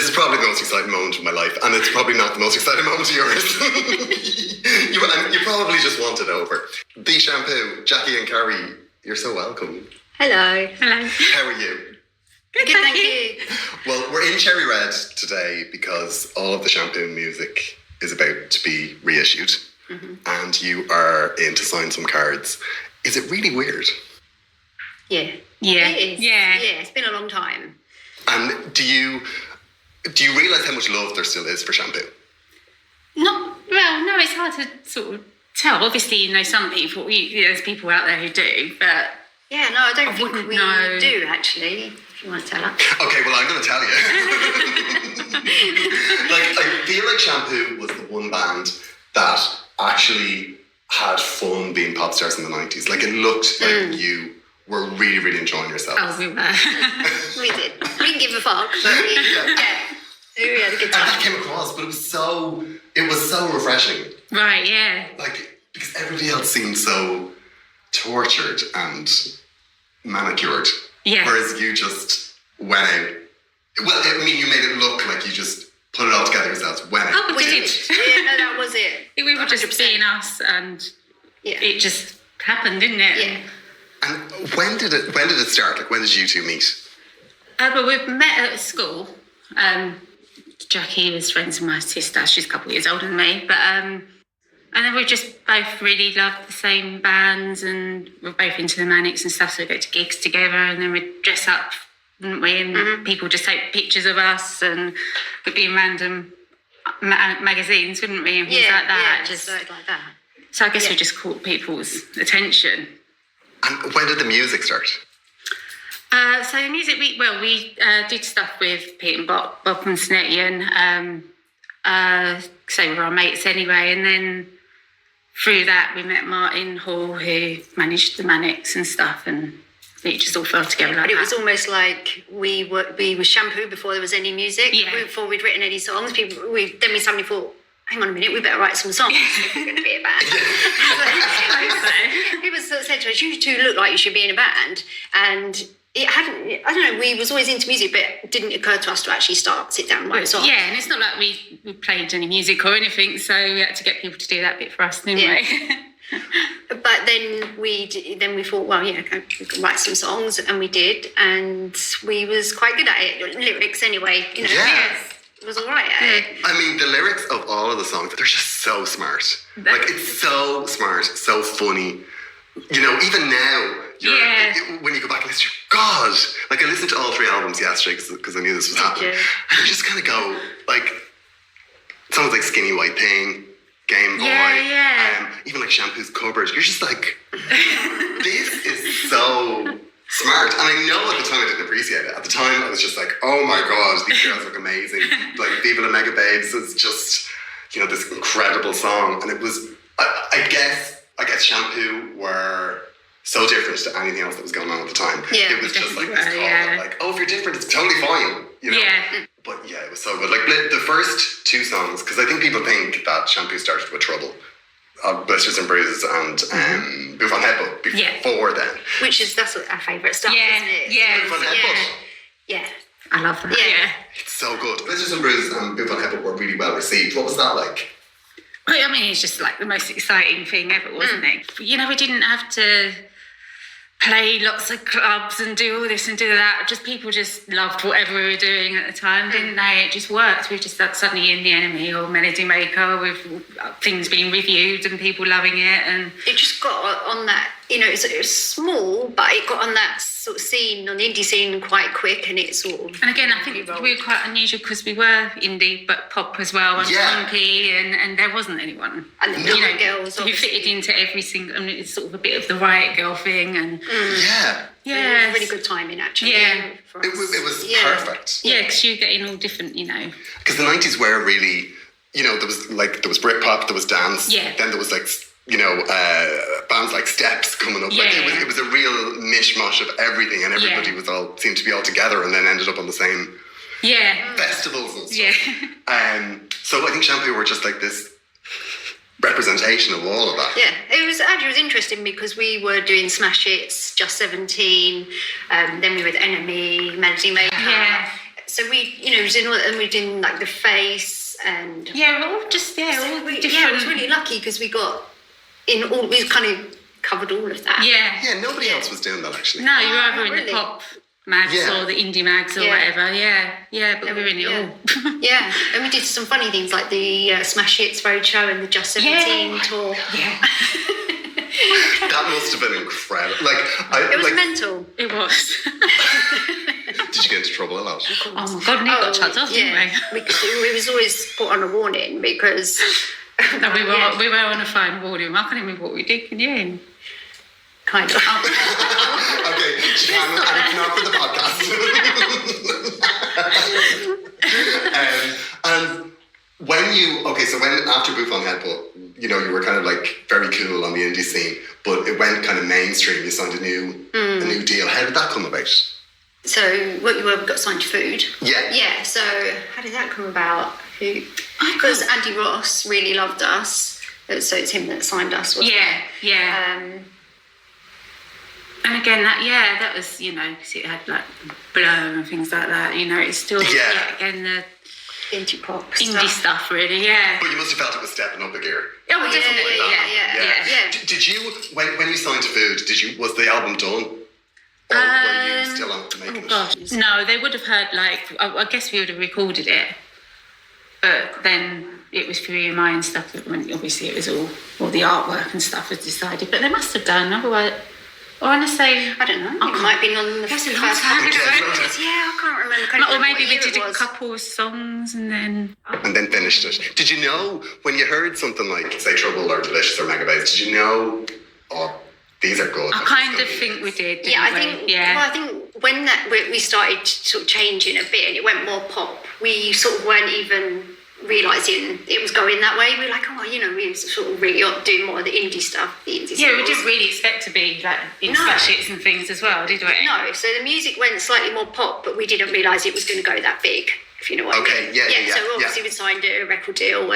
is probably the most exciting moment of my life, and it's probably not the most exciting moment of yours. you probably just want it over. The Shampoo, Jackie and Carrie, you're so welcome. Hello. How are you? Good, thank you. Well, we're in Cherry Red today because all of the Shampoo music is about to be reissued, and you are in to sign some cards. Is it really weird? Yeah. It is. Yeah, it's been a long time. And do you realise how much love there still is for Shampoo? No, it's hard to sort of tell. Obviously, you know, some people, there's people out there who do, but... Yeah, no, I don't think we know. do, actually, if you want to tell her. Okay, well, I'm going to tell you. I feel like Shampoo was the one band that actually had fun being pop stars in the 90s. Like, it looked like you were really, really enjoying yourselves. Oh, we were. We did. We didn't give a fuck, but we had a good time. And that came across, but it was so refreshing. Right, yeah. Like, because everybody else seemed so tortured and manicured. Yeah. Whereas you just went out. Well, I mean, you made it look like you just put it all together yourselves, went out. Oh, we did. Yeah, no, that was it. We were just 100%. being us, and it just happened, didn't it? Yeah. And when did it start? Like, when did you two meet? But we met at school. Jackie was friends with my sister. She's a couple of years older than me. But and then we just both really loved the same bands, and we're both into the Manics and stuff. So we go to gigs together, and then we'd dress up, wouldn't we? And people just take pictures of us, and we'd be in random magazines, wouldn't we? And things like that. Just like that. So I guess we just caught people's attention. And when did the music start? So the music, we did stuff with Pete and Bob and Snetti, and so we were our mates anyway. And then through that, we met Martin Hall, who managed the Manics and stuff, and it just all fell together like that. But it was almost like we were Shampoo before there was any music. Yeah. Before we'd written any songs, we suddenly thought, hang on a minute, we better write some songs if we're going to be a band. People sort of said to us, you two look like you should be in a band. And it hadn't, I don't know, we was always into music, but it didn't occur to us to actually sit down and write songs. Yeah, and it's not like we played any music or anything, so we had to get people to do that bit for us, didn't we? But then we thought, well, yeah, okay, we can write some songs, and we did, and we was quite good at it. Lyrics anyway, you know. Yeah. It was all right at it. I mean, the lyrics of all of the songs, they're just so smart. Like, it's so smart, so funny. You know, even now, when you go back and listen, God, like, I listened to all 3 albums yesterday because I knew this was happening. And you just kind of go, like, songs like Skinny White Thing, Game Boy, even like Shampoo's Cupboard. You're just like, this is so smart. And I know at the time I didn't appreciate it. At the time I was just like, oh my God, these girls look amazing. Like, Viva la Mega Babes is just, you know, this incredible song. And it was, I guess Shampoo were so different to anything else that was going on at the time. Yeah, it was just like this call of like, oh, if you're different, it's totally fine, you know? Yeah. But yeah, it was so good. Like, the first 2 songs, because I think people think that Shampoo started with Trouble. Blisters and Bruises and Move on Headbutt before then. That's our favourite stuff, isn't it? Yeah. Move on Headbutt. Yeah. I love that. Yeah. It's so good. Blisters and Bruises and Move on Headbutt were really well received. What was that like? I mean, it's just like the most exciting thing ever, wasn't it? You know, we didn't have to play lots of clubs and do all this and do that. People just loved whatever we were doing at the time, didn't they? It just worked. We were just suddenly in The Enemy or Melody Maker with things being reviewed and people loving it. And it just got on that, you know, it was small, but it got on that sort of scene, on the indie scene, quite quick, and it sort of... And again, I think we were quite unusual because we were indie, but pop as well, and funky, and there wasn't anyone. And the Riot Girls, who fitted into every single... I mean, it's sort of a bit of the Riot Girl thing, and... Yeah. Yeah. Really good timing, actually. Yeah. It was perfect. Yeah, because you're getting all different, you know... Because the 90s were really... You know, there was Britpop, there was dance, then there was like... You know, bands like Steps coming up. Like, it was a real mishmash of everything, and everybody seemed to be all together, and then ended up on the same festivals and stuff. So I think Shampoo were just like this representation of all of that. Yeah, it was interesting because we were doing Smash Hits, Just 17, then we were with Enemy, Melody Maker. So we, was in all, and we did like the face and Yeah, all just, all so different. I was really lucky because we got we kind of covered all of that. Yeah. Nobody else was doing that actually. No, you're either in really? the pop mags Yeah. or the indie mags or whatever. Yeah, but we were in it all. Yeah, and we did some funny things like the Smash Hits Roadshow and the Just 17 tour. Yeah, That must have been incredible. It was mental. it was. Did you get into trouble a lot? Oh my God, Nick got chucked off, didn't we? We was always put on a warning because No, we were on a phone warning. I can't even remember what we did. Can you? kind of. Okay, Shannon, and it's not for the podcast. And when after Bouffon Headbutt, you were kind of like very cool on the indie scene, but it went kind of mainstream. You signed a new deal. How did that come about? So we got signed to Food. Yeah. Yeah. So how did that come about? Because Andy Ross really loved us, so it's him that signed us. Wasn't Yeah. And again, that was, because it had like Blur and things like that. It's still again the indie pop indie stuff, really. Yeah. But you must have felt it was stepping up a gear. Oh, definitely. Yeah. Did you, when you signed to Food, was the album done? Or were you still on making it? Gosh. No, they would have heard, I guess we would have recorded it. But then it was through EMI and stuff, when obviously it was all the artwork and stuff was decided. But they must have done, otherwise. Or I say, I don't know. It might have been on the first time ago. Yeah, I can't remember. Or maybe we did a couple of songs and then finished it. Did you know when you heard something like, say, Trouble or Delicious or Megabass, did you know, these are good? I kind of think we did. Yeah, I think when we started sort of changing a bit and it went more pop, we sort of weren't even realising it was going that way. We were like, we were sort of really doing more of the indie stuff, the indie we didn't really expect to be like in Smash Hits and things as well, did we? No, so the music went slightly more pop, but we didn't realise it was going to go that big, if you know what I mean. Yeah. So obviously we signed a record deal,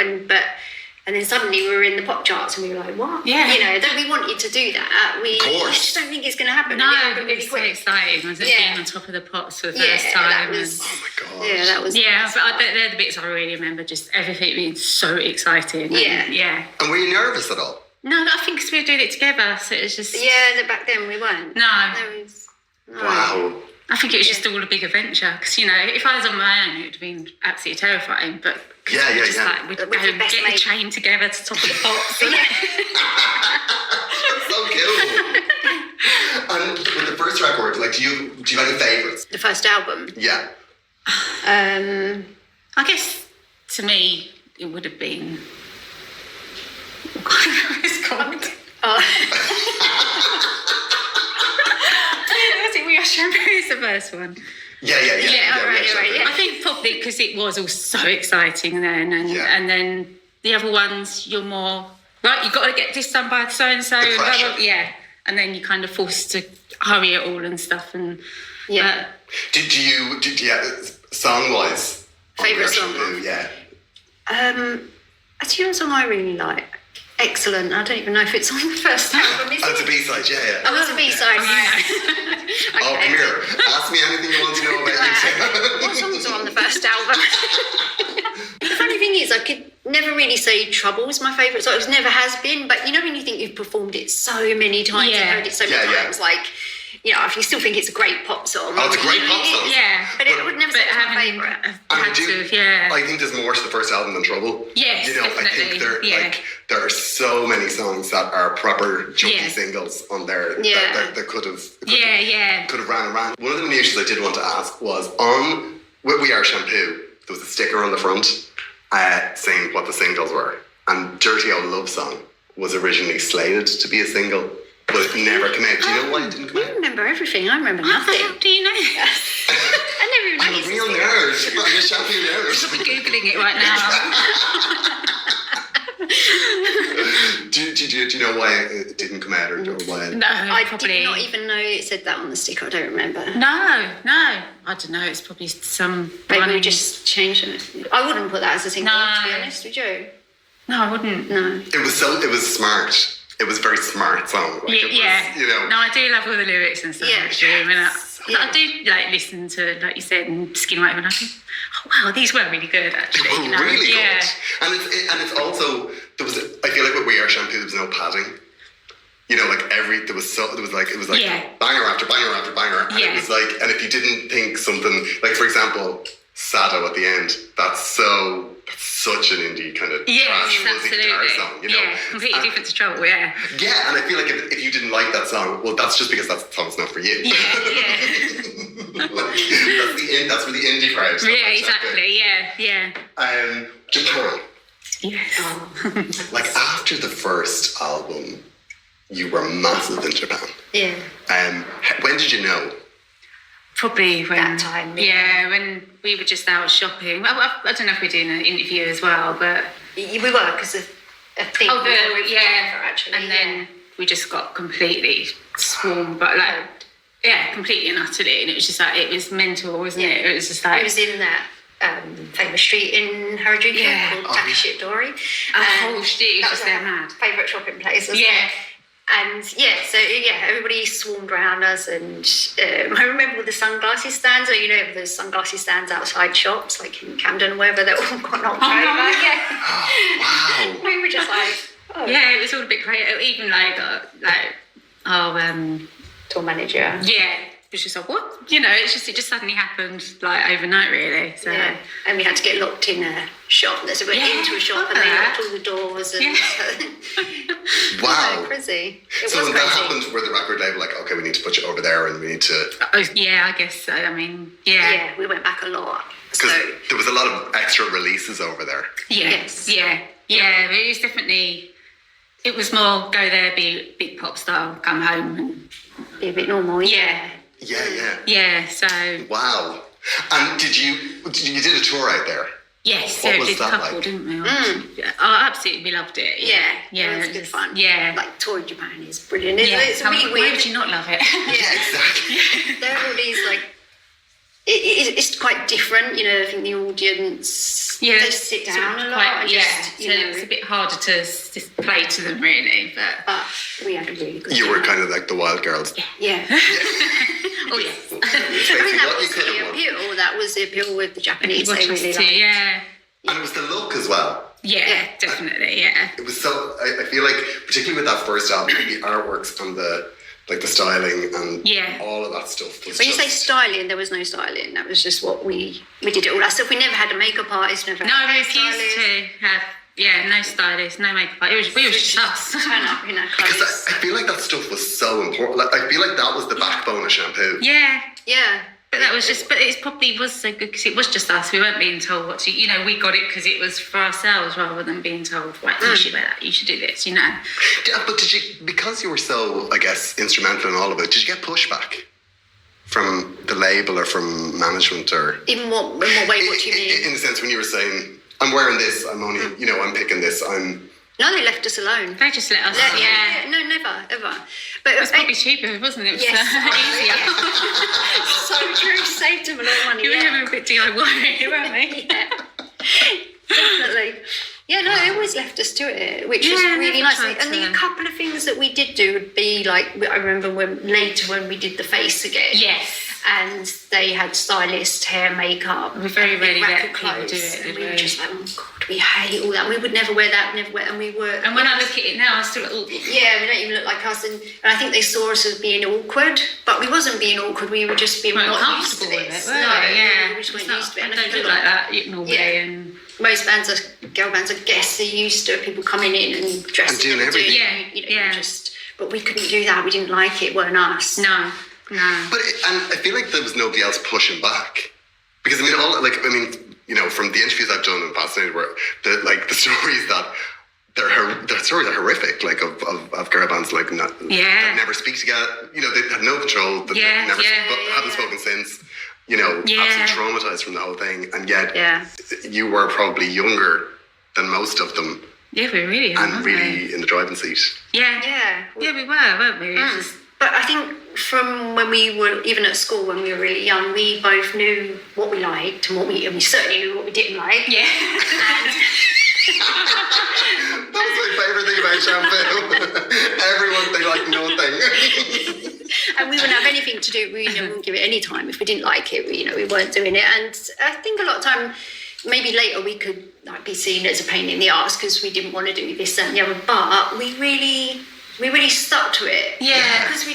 and then suddenly we were in the pop charts and we were like, what? Yeah. Don't we want you to do that? We just don't think it's going to happen. No, really it's so exciting, wasn't it? Being on top of the pops for the first Yeah, time. that was, oh my God. Yeah, that was... Yeah, but they're the bits I really remember, just everything being so exciting. Yeah. And were you nervous at all? No, I think because we were doing it together, so it was just... Yeah, back then we weren't. No. Wow. I think it was just all a big adventure, because, if I was on my own, it would have been absolutely terrifying, but... Like, we'd go and get the train together to top of the pops. So cool. And with the first record, do you have any favourites? The first album? Yeah. I guess, to me, it would have been... What it's called? Was it We Are Shampoo is the first one? Yeah. Right. I think probably because it was all so exciting then, and then the other ones you're more right. You got to get this done by so and so. And then you're kind of forced to hurry it all and stuff. And Did you song wise favourite song? Yeah. Actually, one song I really like. Excellent. I don't even know if it's on the first album. It's a B-side, yeah. Oh, it's a B-side, right. Okay. Oh, come here. Ask me anything you want to know about you. What songs are on the first album? The funny thing is, I could never really say Trouble's my favourite song. It never has been, but when you think you've performed it so many times, you've heard it so many times, if you still think it's a great pop song. Oh, it's a great pop song. Yeah. But it would never say it's my favourite. I think there's more to the first album than Trouble. Yes, definitely. I think there are so many songs that are proper junky singles on there that could have ran around. One of the minutiae I did want to ask was on We Are Shampoo, there was a sticker on the front saying what the singles were. And Dirty Old Love Song was originally slated to be a single, but it never came out. Do you know why it didn't come out? I remember everything. I remember nothing. How do you know? I never even I'm a real nerd. I'm a shampoo nerd. I'm Googling it right now. Do you know why it didn't come out or why? No, I probably. did not even know it said that on the sticker. I don't remember. No. I don't know. It's probably some... Maybe we just changed it. I wouldn't put that as a single, to be honest, would you? No, I wouldn't. No. It was smart. It was a very smart song. No, I do love all the lyrics and stuff. Yeah. Actually. I do like listen to, like you said, and skin whatever, and I think, oh wow, these were really good actually. They were really good. And it's also, I feel like with We Are Shampoo, there was no padding. You know, like it was like banger after banger after banger. And it was like, and if you didn't think something, like for example, Sado at the end, that's such an indie kind of trash music guitar song, you know? Yeah, completely different to Trouble, yeah. Yeah, and I feel like if you didn't like that song, well, that's just because that song's not for you. Yeah. Like, that's for the indie crowd. Yeah, exactly, yeah. Japan. Yes. Like after the first album, you were massive in Japan. Yeah. When did you know? Probably when that time. Yeah, when we were just out shopping. Well, I don't know if we're doing an interview as well, but we were because of a thing. Actually, and then we just got completely swarmed, but completely and utterly, and it was just like it was mental, wasn't it? It was just like it was in that famous street in Harajuku called Takashidori. A whole street was just there mad. Favourite shopping place, wasn't it? And everybody swarmed around us, and I remember with the sunglasses stands, or those sunglasses stands outside shops, like in Camden or wherever, they're all got knocked over. Wow. We were just like, yeah, it was all a bit crazy. Even tour manager. Yeah. It was just like, what? It just suddenly happened, like, overnight, really. So. Yeah, and we had to get locked in a shop. So we went into a shop and they locked all the doors. And wow. So crazy. So when that happened, were the record label like, okay, we need to put you over there and we need to... I guess so. I mean, Yeah, we went back a lot. Because there was a lot of extra releases over there. Yes. Yeah, it was definitely... It was more go there, be big pop star, come home and... Be a bit normal, Yeah. Yeah, so... Wow. And you did a tour out there? Yes, what we was did a that couple, like? didn't we? Absolutely, we loved it. Yeah, it was good fun. Yeah. Like, touring Japan is brilliant. Yeah, It's really weird. Why would you not love it? Yeah, exactly. There are all these, like... It's quite different, I think the audience, they sit down a lot. So it's a bit harder to play to them, really. But we had a really good You were kind of like the wild girls. Yeah. Oh, yes. I mean, that was the appeal. That was the appeal with the Japanese. They really liked. Yeah. And it was the look as well. Yeah, definitely, yeah. It was so... I feel like, particularly with that first album, the artworks and the styling and all of that stuff. When you say styling, there was no styling. That was just what we did it all ourselves. We never had a makeup artist. We refused to have no stylist, no makeup artist. We were just us. Turn up in our clothes. Because I feel like that stuff was so important. Like, I feel like that was the backbone of Shampoo. Yeah. But that was just, but it probably was so good because it was just us. We weren't being told what to, we got it because it was for ourselves rather than being told, right, you should wear that, you should do this, But did you, because you were so, I guess, instrumental in all of it, did you get pushback from the label or from management or? In what way, what do you mean? In the sense when you were saying, I'm wearing this, I'm only, I'm picking this, No, they left us alone. They just let us. No, never, ever. But it was probably cheaper, wasn't it? It was easier. So true. Saved them a lot of money. You were having a bit DIY, weren't we? Definitely. Yeah, no, they always left us to it, which was really nice. And then a couple of things that we did do would be like, I remember when we did the face again. Yes. And they had stylist, hair, makeup. We very rarely let people clothes, do it. And we were just like, oh God, we hate all that. We would never wear that, and we were. And when I look at it now, I still. Yeah, we don't even look like us, and I think they saw us as being awkward, but we wasn't being awkward. We were just being not used to it. We just weren't used to it. And I don't look like that normally. And most girl bands, I guess, are used to people coming in and dressing and doing everything. But we couldn't do that. We didn't like it. Weren't us. No. But I feel like there was nobody else pushing back because from the interviews I've done and fascinated where the stories that their stories are horrific, like of girl bands that never speak together. They had no control. Haven't spoken since. Absolutely traumatized from the whole thing, and yet you were probably younger than most of them. Yeah, we really are. And really in the driving seat. Yeah, we were, weren't we? But I think from when we were, even at school, when we were really young, we both knew what we liked and and we certainly knew what we didn't like. Yeah. That was my favourite thing about Shampoo. Everyone, they like nothing. And we wouldn't have anything to do. We wouldn't give it any time if we didn't like it. We weren't doing it. And I think a lot of time, maybe later we could like be seen as a pain in the arse because we didn't want to do this and the other. But we really stuck to it. Yeah. Because we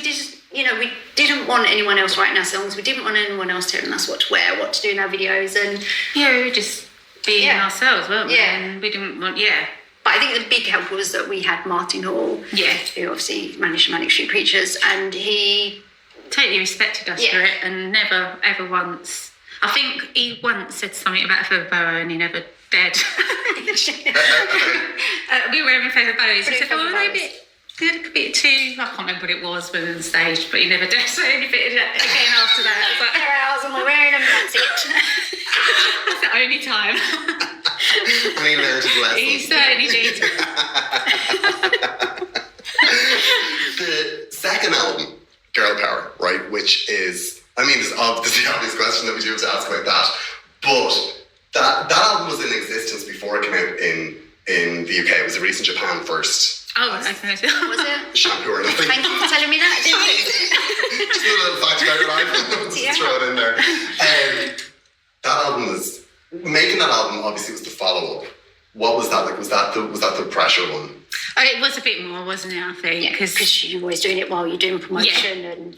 didn't want anyone else writing our songs. We didn't want anyone else telling us what to wear, what to do in our videos, and we were just being ourselves, weren't we? Yeah. And we didn't want, But I think the big help was that we had Martin Hall, who obviously managed Manic Street Preachers, and he totally respected us for it, and never ever once. I think he once said something about a feather boa, and he never dared. We were wearing feather boas. He said, "Oh, they're a bit too." I can't remember what it was when we were on stage, but he never dared say anything again after that. But I'm wearing them. That's it. That's the only time. And he learned his lesson. He certainly did. The second album, Girl Power, right, which is, I mean, it's obviously the obvious question that we do have to ask about that, but that album was in existence before it came out in the UK. It was released in Japan first. Oh, I think Was it? Shampoo or nothing. Thank you for telling me that. Just a little fact about your life. Just throw it in there. That album was, making that album obviously was the follow-up. What was that like? Was that the pressure one? Oh, it was a bit more, wasn't it? I think because you're always doing it while you're doing promotion and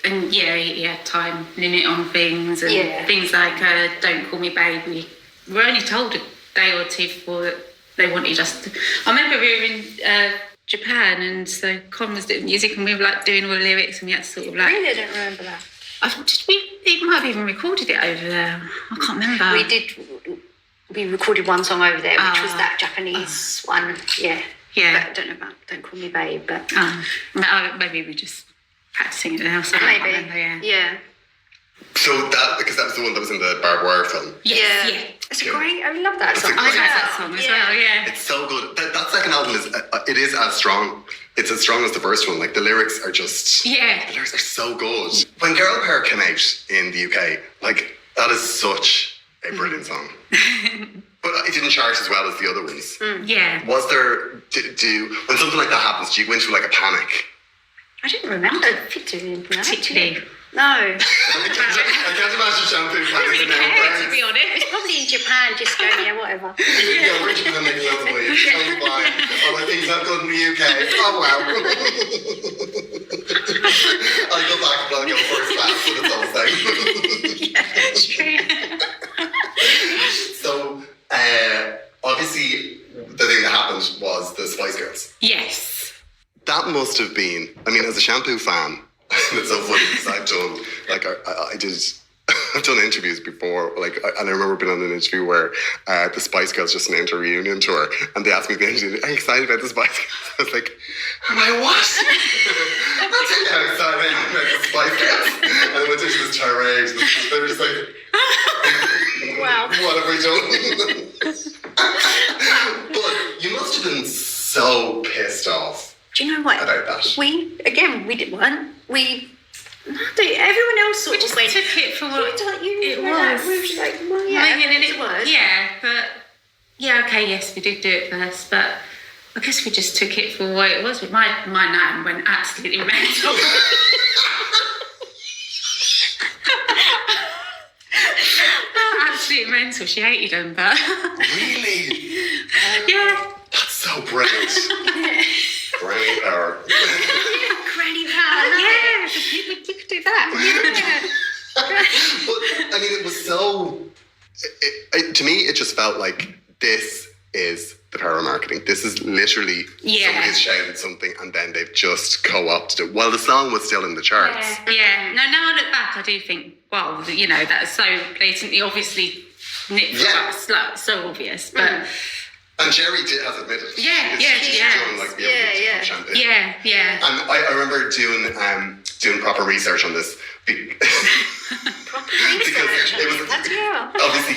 and time limit on things and things like Don't Call Me Baby. We were only told a day or two before they wanted us to. I remember we were in Japan, and so Con was doing music and we were like doing all the lyrics, and we had to sort of like. Really, I don't remember that. We might have even recorded it over there. I can't remember. We did. We recorded one song over there, which was that Japanese one. Yeah. Yeah. But I don't know about Don't Call Me Babe, but maybe we just practicing it now. So maybe. I can't remember, yeah. So because that was the one that was in the barbed wire film. Yeah. It's great. I love that song. I like that song as well. Yeah. It's so good. That second album is as strong. It's as strong as the first one. Like the lyrics are just. Yeah. The lyrics are so good. When Girl Power came out in the UK, like that is such a brilliant song. But it didn't chart as well as the other ones. Yeah. Was there when something like that happens, do you go into like a panic? I didn't remember particularly. No. I can't imagine Shampoo I panic don't really care, to be honest. It's probably in Japan, just going, yeah, whatever. Yeah, we're just going to make loads of money. It's totally fine. Oh, my things not good in the UK. Oh, wow. I'll go back and I'll go first class for the whole thing. Yeah, it's true. So, obviously, the thing that happened was the Spice Girls. Yes. That must have been, I mean, as a Shampoo fan, it's so funny because I've done, like, I've done interviews before, like, and I remember being on an interview where the Spice Girls just went into a reunion tour, and they asked me at the interview, "Are you excited about the Spice Girls?" I was like, "Am I what?" I'll tell you how excited I am about the Spice Girls. And I went into this tirade, and they were just like, Wow. "What have we done?" But you must have been so pissed off. Do you know what? About that. We weren't. Everyone else sort of went. Took it for what it was. We were just like, well, yeah, I mean, it was. Yeah, but okay, yes, we did do it first, but I guess we just took it for what it was. But my nan went absolutely mental. Absolutely mental. She hated them, but Really? yeah. That's so brilliant. Granny power. Granny power. Yeah, we could do that. But I mean, it was so. To me, it just felt like this is the power of marketing. This is literally somebody's shouted something and then they've just co-opted it. While the song was still in the charts. Yeah. No, now I look back, I do think, well, that's so blatantly, obviously, like, so obvious, but. And Jerry has admitted. She's done like the Champagne. Yeah. And I remember doing proper research on this. Proper research. Obviously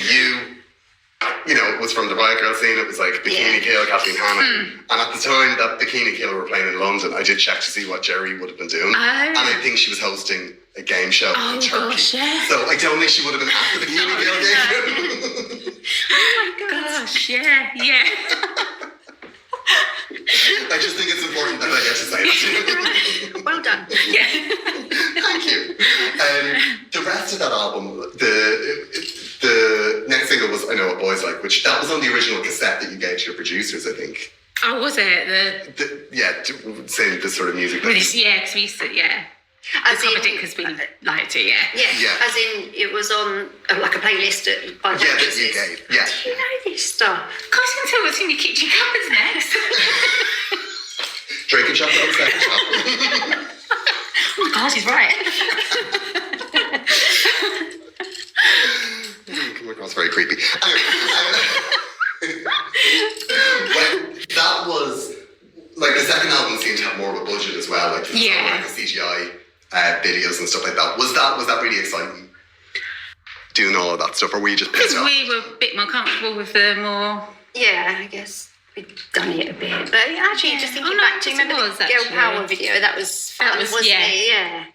it was from the Riot Girl scene. It was like Bikini Kill, Kathleen Hanna. And at the time that Bikini Kill were playing in London, I did check to see what Jerry would have been doing. And I think she was hosting a game show in Turkey. Gosh, yeah. So I don't think she would have been at the Bikini Kill game. Oh my gosh, yeah. I just think it's important that I get to say that. which that was on the original cassette that you gave to your producers, I think. Oh, was it? Saying this sort of music. Really, because we used to, As in, because we liked it, yeah. As in, it was on like a playlist by that you gave. Yeah. Do you know this stuff? Guys can tell what's in your kitchen cupboards next. Drinking shop, second shop. Oh, God, he's right. Come across very creepy. That was like the second album seemed to have more of a budget as well, like the CGI videos and stuff like that. Was that really exciting? Doing all of that stuff, or were you just pissed off? We were a bit more comfortable with the more. Yeah, I guess we'd done it a bit, but actually, just thinking back to remember the Girl Power video, that was fun, wasn't it? Yeah.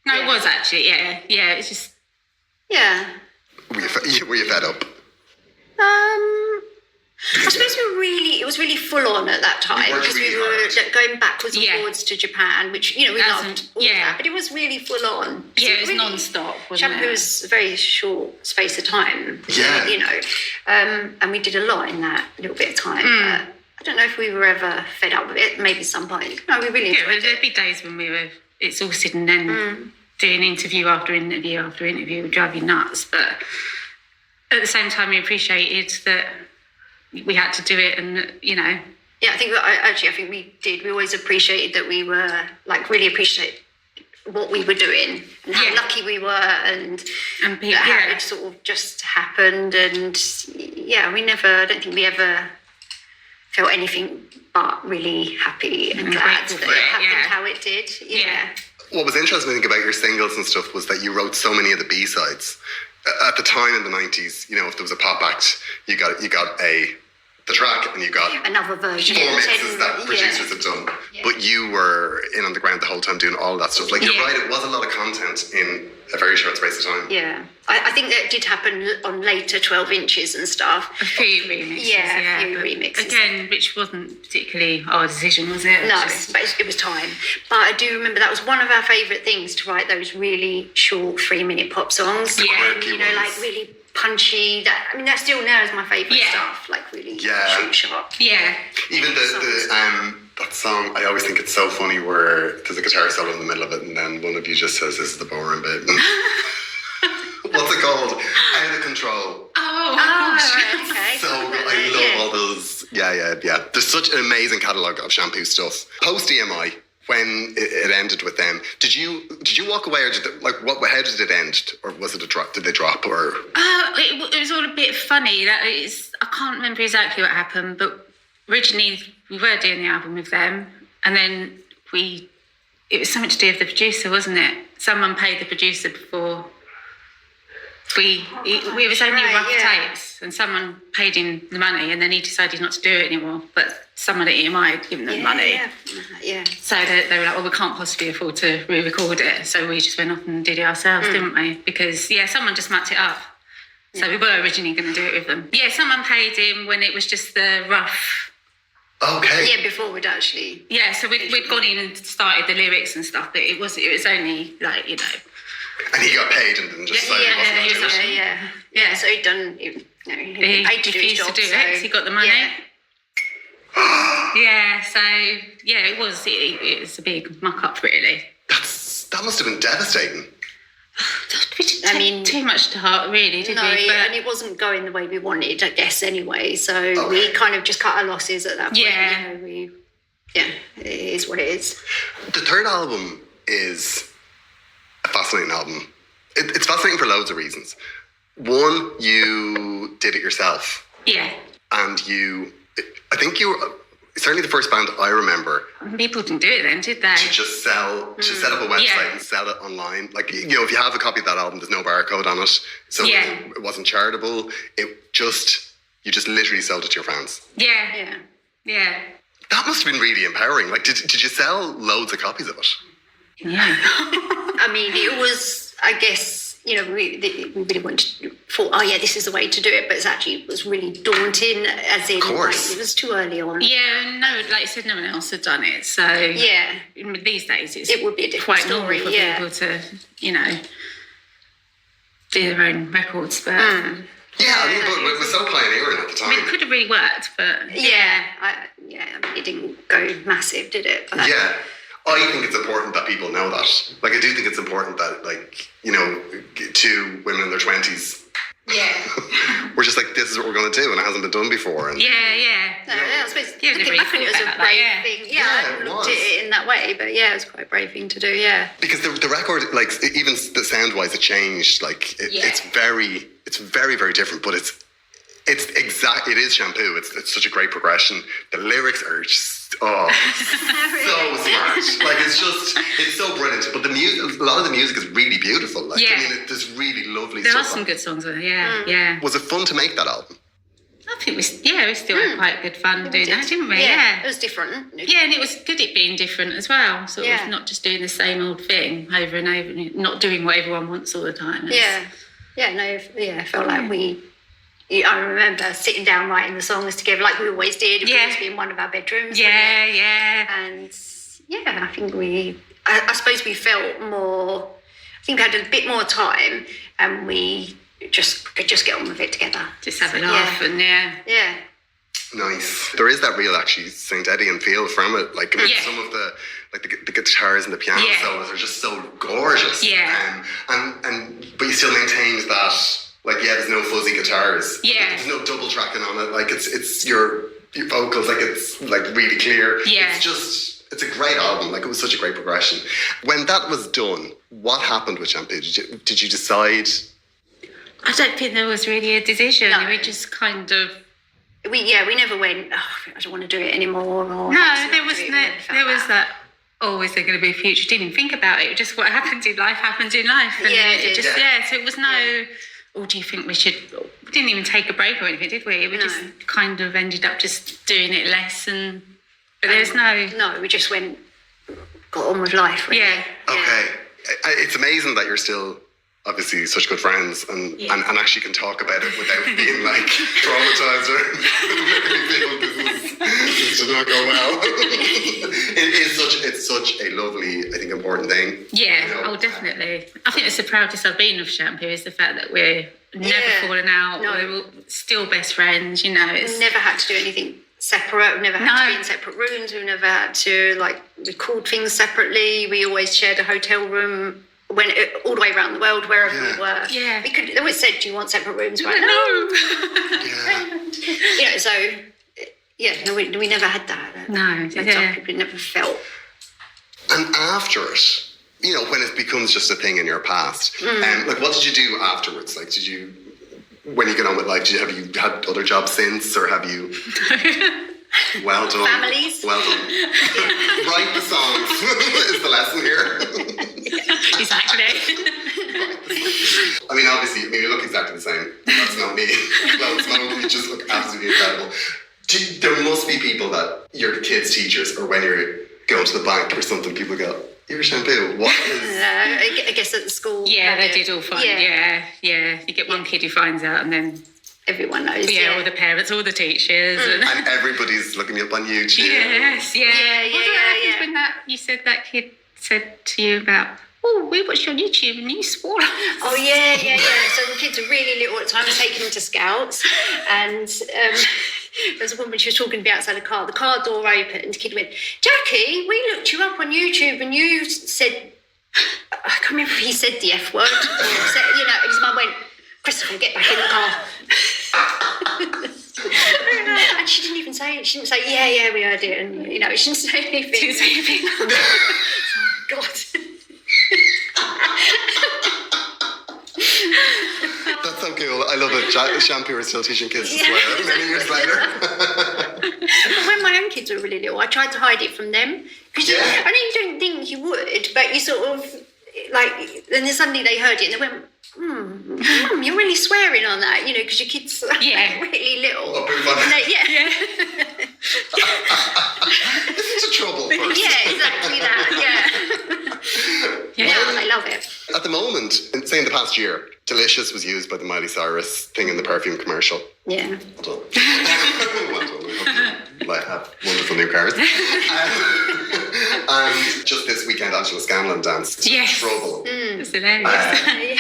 No, it was actually, yeah. It's just. Yeah. Were you fed up? I suppose it was really full on at that time because we were going backwards and forwards to Japan, which, we loved all that, but it was really full on. Yeah, it was really non-stop, wasn't Shampoo was a very short space of time. Yeah. And we did a lot in that little bit of time. But I don't know if we were ever fed up with it, maybe some point. No, we really enjoyed it. There'd be days when we were exhausted and then doing interview after interview after interview would drive you nuts, but at the same time we appreciated that we had to do it, and Yeah, I think we did. We always appreciated that we were really appreciate what we were doing and how lucky we were, and how it sort of just happened. And I don't think we ever felt anything but really happy and glad that it happened how it did. Yeah. What was interesting about your singles and stuff was that you wrote so many of the B-sides. At the time in the 90s, if there was a pop act, you got the track and you got another version 4 mixes that producers had done. Yeah. But you were in on the ground the whole time doing all of that stuff. Like, you're right, it was a lot of content in a very short space of time. Yeah. I think that did happen on later 12 inches and stuff. A few remixes. Yeah, a few remixes. Again, which wasn't particularly our decision, was it? No, but it was time. But I do remember that was one of our favourite things, to write those really short 3-minute pop songs. Yeah. Like really punchy. That still now is my favourite stuff. Like really shoot sharp. Yeah. Even that song, I always think it's so funny where there's a guitar solo in the middle of it and then one of you just says, "This is the boring bit." What's it called? Out of Control. Oh gosh. Okay. So good. I love all those. Yeah. There's such an amazing catalogue of Shampoo stuff. Post EMI, when it ended with them, did you walk away, or how did it end, or was it a drop? Did they drop, or? It was all a bit funny. I can't remember exactly what happened, but originally we were doing the album with them, and then it was something to do with the producer, wasn't it? Someone paid the producer before. We was only rough tapes, and someone paid him the money, and then he decided not to do it anymore. But someone at EMI had given them money. Yeah. So they were like, "Well, we can't possibly afford to re-record it," so we just went off and did it ourselves, didn't we? Because someone just mucked it up. So we were originally going to do it with them. Yeah, someone paid him when it was just the rough. Okay. Yeah, before we'd actually. Yeah, so we'd gone in and started the lyrics and stuff, but it was only And he got paid and then just decided he wasn't going to do it. Yeah. So he'd done. He paid to do his job. To do it because he got the money. Yeah. So it was a big muck up, really. That must have been devastating. We didn't take too much to heart, really, did we? And it wasn't going the way we wanted, I guess, anyway. So we kind of just cut our losses at that point. Yeah. It is what it is. The third album is a fascinating album. It's fascinating for loads of reasons. One, you did it yourself. Yeah. And I think you were certainly the first band I remember. People didn't do it then, did they? To just set up a website and sell it online. Like, if you have a copy of that album, there's no barcode on it. So it wasn't charitable. You just literally sold it to your fans. Yeah. That must have been really empowering. Like, did you sell loads of copies of it? Yeah. It was, I guess, we really thought, this is the way to do it, but it was really daunting, as in, of course. It was too early on. Yeah, no, like you said, no one else had done it, so these days it would be a different quite normal for people to, do their own records, but Yeah, I mean, but it was so pioneering at the time. I mean, it could have really worked, but I mean, it didn't go massive, did it? But yeah. I think it's important that people know that. Like, I do think it's important that, like, you know, two women in their 20s, we're just like, this is what we're going to do, and it hasn't been done before. And No, I suppose looking back on it was a brave thing. Yeah, I hadn't looked at it in that way, but yeah, it was quite a brave thing to do, yeah. Because the record, like, even the sound-wise, it changed. Like, it's very, very different, but it is Shampoo. It's such a great progression. The lyrics are just, so smart. Like, it's so brilliant. But the music, a lot of the music is really beautiful. Like, I mean, there's really lovely stuff. There are some good songs on it, yeah. Was it fun to make that album? I think we still had quite good fun doing that, didn't we? Yeah, it was different. Yeah, and it was good it being different as well. Sort of not just doing the same old thing over and over, and not doing what everyone wants all the time. I felt like I remember sitting down writing the songs together like we always did. We always be in one of our bedrooms. And I think I suppose we felt more, I think we had a bit more time and we could just get on with it together. Just have a laugh and Yeah. Nice. There is that real, actually, St. Eddie feel from it. Like, some of the guitars and the piano solos are just so gorgeous. Yeah. But you still maintained that, like, there's no fuzzy guitars. Yeah. There's no double tracking on it. Like, it's your vocals, like, it's, like, really clear. Yeah. It's a great album. Like, it was such a great progression. When that was done, what happened with Shampoo? Did you decide? I don't think there was really a decision. No. We just kind of... We never went, I don't want to do it anymore. Or there was that, is there going to be a future? Didn't even think about it. Just what happened in life happened in life. And so it was no... Or do you think we should... We didn't even take a break or anything, did we? We just kind of ended up just doing it less and... But there's no... No, we just got on with life, really. Yeah. Okay. It's amazing that you're still obviously such good friends and actually can talk about it without being, like, traumatised or this did not go well. It's such a lovely, I think, important thing. Yeah, you know? Definitely. I think that's the proudest I've been of Shampoo is the fact that we're never fallen out. No. We're still best friends, you know. We've never had to do anything separate. We've never had to be in separate rooms. We've never had to, like, record things separately. We always shared a hotel room all the way around the world, wherever we were. Yeah. They always said, do you want separate rooms? Right? No. You know, so, we never had that. No. Some people never felt. And after it, you know, when it becomes just a thing in your past, like, what did you do afterwards? Like, when you get on with life, have you had other jobs since, or have you... Well done. Families. Well done. Write the songs is the lesson here. Exactly. I mean, obviously, you look exactly the same. That's not me. No, it's not. You just look absolutely incredible. There must be people that your kids' teachers, or when you're going to the bank or something, people go, "You're Shampoo." What is? I guess at the school. Yeah, they did all find. Yeah. You get one kid who finds out, and then everyone knows. Yeah, all the parents, all the teachers, and everybody's looking me up on YouTube. Yes, yeah. What happens when you said that kid said to you about, we watched you on YouTube and you swore? Oh, yeah. So the kids are really little at the time. I was taking them to Scouts, and there was a woman, she was talking to me outside the car door opened, the kid went, "Jackie, we looked you up on YouTube and you said," I can't remember if he said the F word, or said, and his mum went, "Christopher, get back in the car." And she didn't even say it. She didn't say, yeah, we heard it. And, she didn't say anything. Oh, God. That's so cool. I love it. Shampoo is still teaching kids to swear many years later. But when my own kids were really little, I tried to hide it from them. Because I know you don't think you would, but you sort of, like, and then suddenly they heard it and they went, Mum, you're really swearing on that, because your kids are really little. This is a trouble person. Yeah, exactly that, I love it. At the moment, say in the past year, Delicious was used by the Miley Cyrus thing in the perfume commercial. Yeah. Well done. Well done. I hope you have wonderful new cars. And just this weekend, Angela Scanlon danced Trouble. That's hilarious.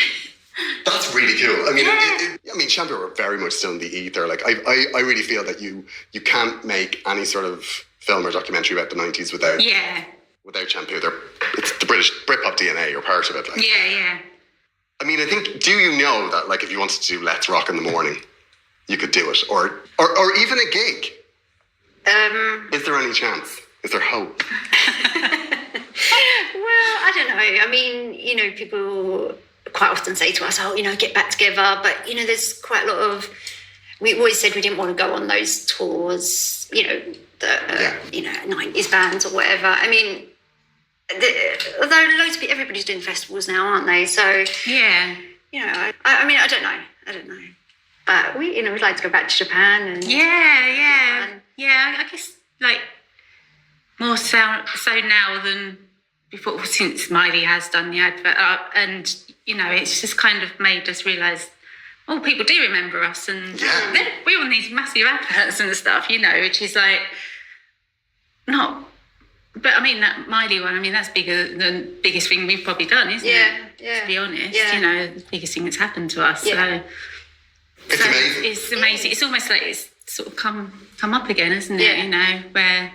That's really cool. I mean, I mean, Shampoo are very much still in the ether. Like, I really feel that you can't make any sort of film or documentary about the 90s without Shampoo. It's the Britpop DNA. You're part of it. Like. Yeah. I mean, I think, do you know that, like, if you wanted to do Let's Rock in the Morning, you could do it? Or even a gig? Is there any chance? Is there hope? Well, I don't know. I mean, you know, people quite often say to us, oh, you know, get back together. But, you know, there's quite a lot of... We always said we didn't want to go on those tours, you know, you know, 90s bands or whatever. I mean... although everybody's doing festivals now, aren't they? So yeah, you know, I mean, I don't know, but we, you know, we'd like to go back to Japan and yeah. I guess like more so now than before, since Miley has done the advert, and you know, it's just kind of made us realise, oh, people do remember us, and we're on these massive adverts and stuff, you know, which is like not. But I mean, that Miley one, I mean, that's bigger than the biggest thing we've probably done, isn't it? Yeah. To be honest, you know, the biggest thing that's happened to us. Yeah. It's amazing. It's amazing. It's almost like it's sort of come up again, isn't it? You know, where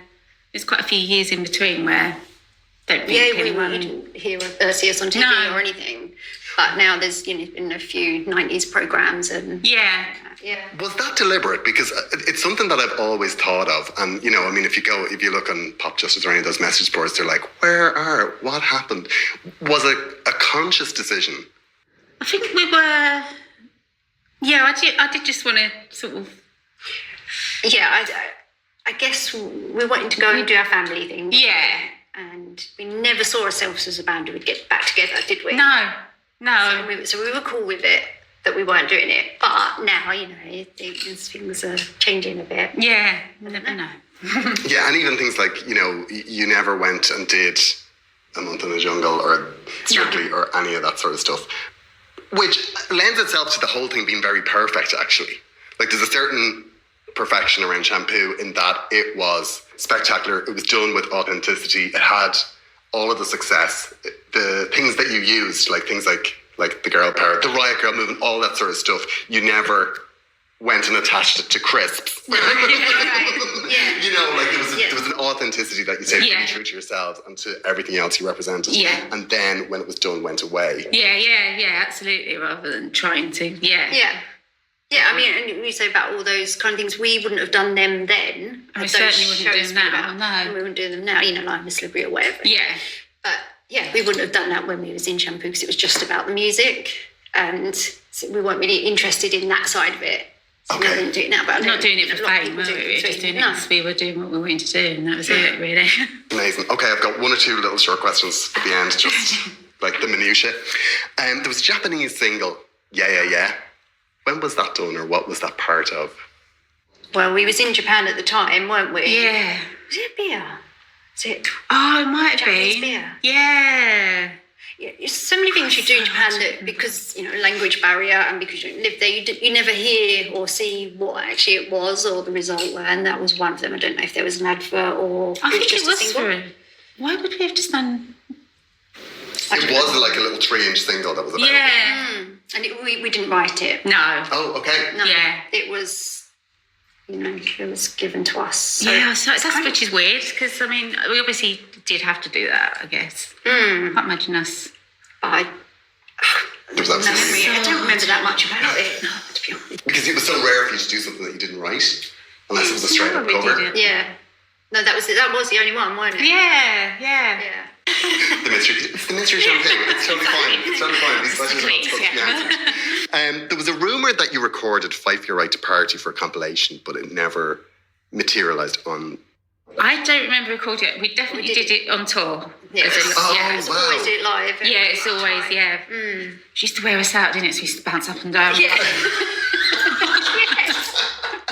there's quite a few years in between where don't think anyone... you didn't see us on TV or anything. But now there's, you know, been a few 90s programmes and... Yeah. Was that deliberate? Because it's something that I've always thought of. And, you know, I mean, if you look on Pop Justice or any of those message boards, they're like, what happened? Was it a conscious decision? I think we were... Yeah, I did just want to sort of... Yeah, I guess we wanted to go and do our family thing. Yeah. And we never saw ourselves as a band who would get back together, did we? No. So we were cool with it, that we weren't doing it. But now, you know, things are changing a bit. Yeah, I never know. Yeah, and even things like, you know, you never went and did A Month in the Jungle or Strictly or any of that sort of stuff, which lends itself to the whole thing being very perfect, actually. Like, there's a certain perfection around Shampoo in that it was spectacular, it was done with authenticity, it had all of the success, the things that you used, like things like the girl power, the riot girl movement, all that sort of stuff, you never went and attached it to crisps. No, right. You know, like there was an authenticity that you stayed really true to yourselves and to everything else you represented. Yeah. And then when it was done, went away. Yeah, absolutely, rather than trying to, Yeah, I mean, and we say about all those kind of things, we wouldn't have done them then. And we certainly wouldn't do them now, no. And we wouldn't do them now, you know, like Miss Liberty or whatever. Yeah. But, yeah, we wouldn't have done that when we was in Shampoo because it was just about the music and so we weren't really interested in that side of it. So we wouldn't do it now. But not doing it for fame, were we? We were just doing it because we were doing what we wanted to do and that was it, really. Amazing. Okay, I've got one or two little short questions at the end, just like the minutiae. There was a Japanese single, Yeah. When was that done, or what was that part of? Well, we was in Japan at the time, weren't we? Yeah. Was it beer? Was it? Oh, it might have Japanese been. beer. Yeah. There's so many things you do in Japan that because, you know, language barrier and because you don't live there, you never hear or see what actually it was or the result were, and that was one of them. I don't know if there was an advert or I think just it was a single. Why would we have just done... It was like a little 3-inch single that was available. Yeah. And we didn't write it. No. Oh, okay. No. Yeah. It was, you know, it was given to us. So So that's which is weird because, I mean, we obviously did have to do that, I guess. I can't imagine us. But There was absolutely I don't remember that much about it, to be honest. because it was so rare for you to do something that you didn't write, unless it was a straight up we cover. did it. Yeah. No, that was the only one, wasn't it? Yeah. The mystery shampoo. It's totally fine. These questions are not supposed to be answered. There was a rumour that you recorded Fight for Your Right to Party for a compilation, but it never materialised on... I don't remember recording it. We definitely did it on tour. Yeah. Oh, So always do it live. Yeah, it's always, She used to wear us out, didn't it? So we used to bounce up and down. Yeah.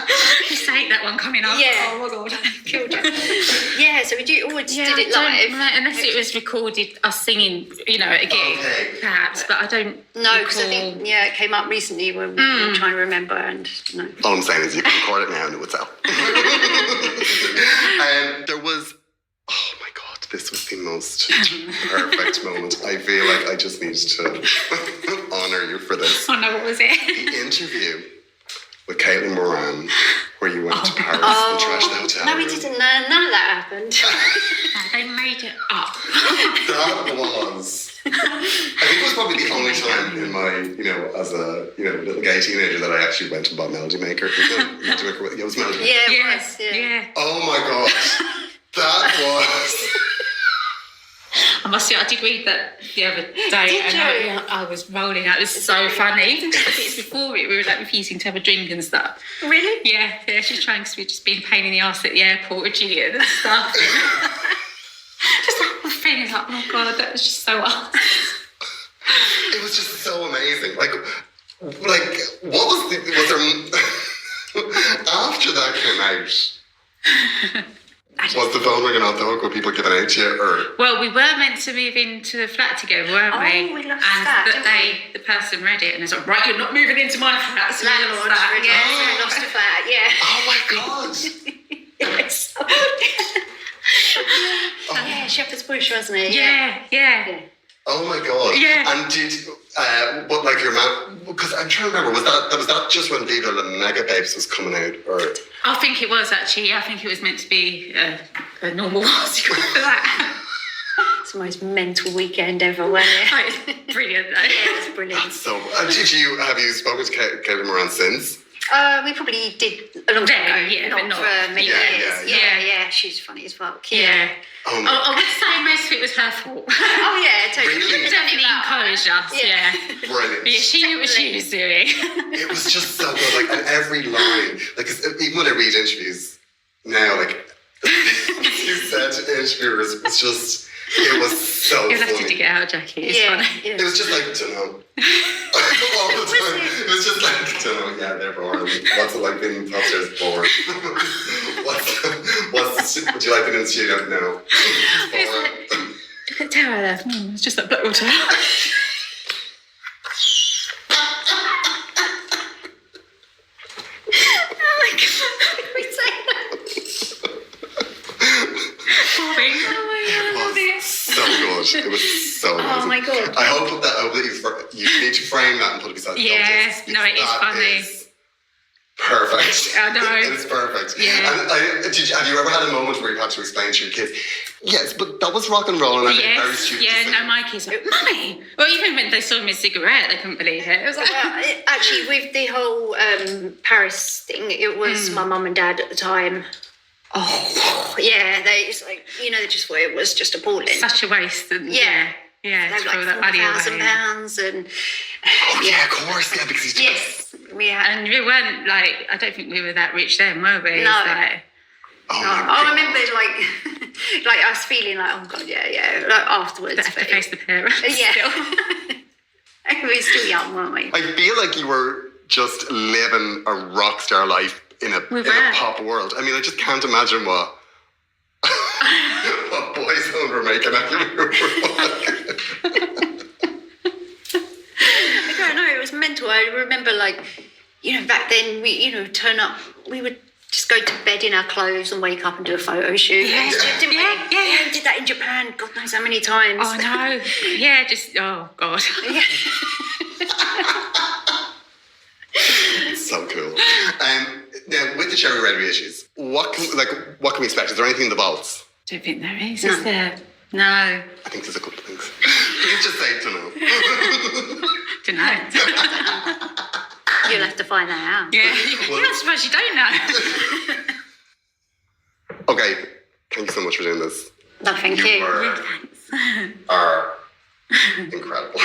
I used to hate that one coming up. Yeah. Oh my God. Killed you. Yeah, so we always did it live. Unless it was recorded, us singing, you know, at a gig, perhaps. But I don't. No, because I think it came up recently when we were trying to remember, and no. All I'm saying is you can record it now and it would sell. There was... Oh my God, this was the most perfect moment. I feel like I just needed to honour you for this. Oh no, what was it? The interview with Caitlin Moran, where you went to Paris and trashed the hotel. No, we didn't. None of that happened. They made it up. That was. I think it was probably the only time in my, as a little gay teenager that I actually went and bought Melody Maker. It was Melody Maker. Yeah, it was. Yeah. Oh my god, that was. I must say, I did read that the other day, I was rolling out. It was so funny. Even just the bits before it, we were like refusing to have a drink and stuff. Really? Yeah, she's trying to just being a pain in the arse at the airport with Gillian and stuff. Just like my friend is like, oh my god, that was just so us. It was just so amazing. Like what was there after that came out? Was the phone ringing off the hook with people giving out to you, or? Well, we were meant to move into the flat together, weren't we? Oh, we lost that, and the person read it and was like, right, you're not moving into my flat, so we lost that. We lost the flat, Oh my god. Yes. Yeah, Shepherd's Bush, wasn't it? Yeah. Oh my god. Yeah. And did your man? Because I'm trying to remember, was that just when Viva La Mega Babes was coming out, or? I think it was actually. I think it was meant to be a normal article for that. It's the most mental weekend ever, wasn't it? Oh, it's brilliant though. Yeah, it was brilliant. So, have you spoken to Caitlin Moran since? We probably did a long time ago, but not for many years. Yeah. She's funny as fuck. Yeah. Oh, I would say most of it was her fault. Oh yeah, totally. Really? She definitely encouraged us. Yeah. Brilliant. Yeah, she knew what she was doing. It was just so good. Like, and every line, like, 'cause even when I read interviews now, like, you said to interviewers, it's just. It was so You'll funny. have to dig it out, Jackie. It's funny. Yeah. It was just like, don't know. All the time. It was just like, don't know, yeah, they're boring. What's it like being upstairs bored? Would you like it in the studio? No. It's boring. Look at Tara there. It's just like black water. Oh my god, we say that. So good. It was so amazing. Oh my god. I hope that you need to frame that and put it beside the Yes, no, it is funny. Perfect. I know. It's perfect. Yeah. And have you ever had a moment where you've had to explain to your kids, yes, but that was rock and roll and I think very stupid. Yeah, no, my kids were like, Mummy. Well, even when they saw me a cigarette, they couldn't believe it. It was like, Actually, with the whole Paris thing, it was my mum and dad at the time. Oh, yeah, they just thought it was just appalling. such a waste. And Yeah. to They were throw like that money away. £4,000 and Oh yeah, of course, yeah, because he's just yes, we had. And we weren't like, I don't think we were that rich then, were we? No. It's like, oh No, my I God. remember like I was feeling like, oh god, yeah, like afterwards. have to face the parents. Yeah. still. We were still young, weren't we? I feel like you were just living a rock star life in a pop world. I mean, I just can't imagine what Boyzone were making at you. I don't know, it was mental. I remember back then we, turn up, we would just go to bed in our clothes and wake up and do a photo shoot. Yeah. Didn't we? Yeah. We did that in Japan, God knows how many times. Oh, no. Yeah, oh, God. Yeah. So cool. Now, with the Cherry Red reissues, what can we expect? Is there anything in the vaults? Don't think there is there? No. I think there's a couple of things. Please just say to know. Don't know. You'll have to find that out. Yeah. You're not surprised you don't know. Okay, thank you so much for doing this. No, thank you. Yeah, thanks. Are incredible.